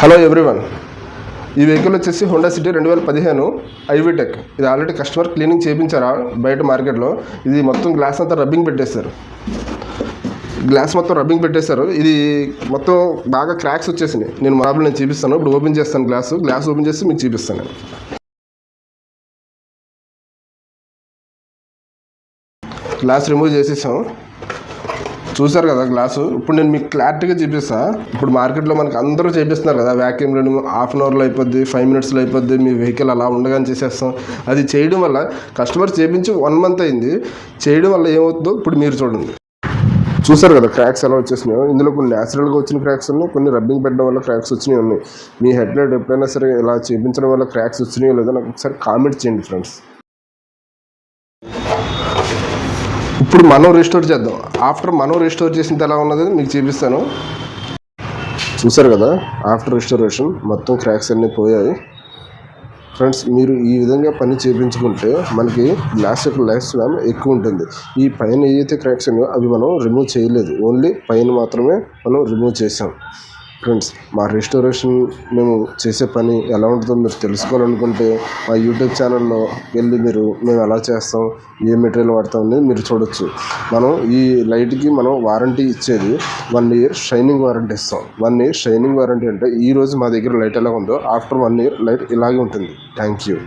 Hello everyone, ఈ vehicle వచ్చేసి Honda city 2015 i-VTEC. ఇది ఆల్రెడీ కస్టమర్ క్లీనింగ్ చేయించారా బయట మార్కెట్లో. ఇది మొత్తం గ్లాస్ అంతా రబ్బింగ్ పెట్టేశారు. ఇది మొత్తం బాగా క్రాక్స్ వచ్చేసినాయి. నేను చూపిస్తాను. ఇప్పుడు ఓపెన్ చేస్తాను, గ్లాస్ ఓపెన్ చేసి మీకు చూపిస్తాను. గ్లాస్ రిమూవ్ చేసేసాం. చూసారు కదా గ్లాసు. ఇప్పుడు నేను మీకు క్లారిటీగా చూపిస్తాను. ఇప్పుడు మార్కెట్లో మనకి అందరూ చేపిస్తున్నారు కదా, వ్యాక్యూమ్ క్లీనింగ్ 1/2 అవర్లో అయిపోద్ది, 5 మినిట్స్లో అయిపోద్ది, మీ వెహికల్ అలా ఉండగానే చేసేస్తాం. అది చేయడం వల్ల కస్టమర్ చేపించి 1 మంత్ అయింది. చేయడం వల్ల ఏమవుతుందో ఇప్పుడు మీరు చూడండి. చూసారు కదా క్రాక్స్ ఎలా వచ్చేసినాయో. ఇందులో కొన్ని న్యాచురల్గా వచ్చిన క్రాక్స్ ఉన్నాయి, కొన్ని రబ్బింగ్ పెట్టడం వల్ల క్రాక్స్ వచ్చినాయి ఉన్నాయి. మీ హెడ్లైట్ ఎప్పుడైనా సరే ఇలా చేయించడం వల్ల క్రాక్స్ వచ్చినాయో లేదో నాకు ఒకసారి కామెంట్ చేయండి ఫ్రెండ్స్. ఇప్పుడు మనం రీస్టోర్ చేద్దాం. ఆఫ్టర్ మనం రీస్టోర్ చేసిన ఎలా ఉన్నది మీకు చూపిస్తాను. చూసారు కదా, ఆఫ్టర్ రిస్టోరేషన్ మొత్తం క్రాక్స్ అన్నీ పోయాయి ఫ్రెండ్స్. మీరు ఈ విధంగా పని చేయించుకుంటే మనకి గ్లాస్ యొక్క లైఫ్ స్పాన్ ఎక్కువ ఉంటుంది. ఈ పైన ఏదైతే క్రాక్స్ ఉన్నాయో అవి మనం రిమూవ్ చేయలేదు, ఓన్లీ పైన మాత్రమే మనం రిమూవ్ చేసాం ఫ్రెండ్స్. మా రెస్టోరేషన్ మేము చేసే పని ఎలా ఉంటుందో మీరు తెలుసుకోవాలనుకుంటే మా యూట్యూబ్ ఛానల్లో వెళ్ళి మేము ఎలా చేస్తాం, ఏ మెటీరియల్ వాడతాం అనేది మీరు చూడొచ్చు. మనం ఈ లైట్కి మనం వారంటీ ఇచ్చేది 1 ఇయర్ షైనింగ్ వారంటీ ఇస్తాం. 1 ఇయర్ షైనింగ్ వారంటీ అంటే ఈరోజు మా దగ్గర లైట్ ఎలా ఉందో ఆఫ్టర్ 1 ఇయర్ లైట్ ఇలాగే ఉంటుంది. Thank you.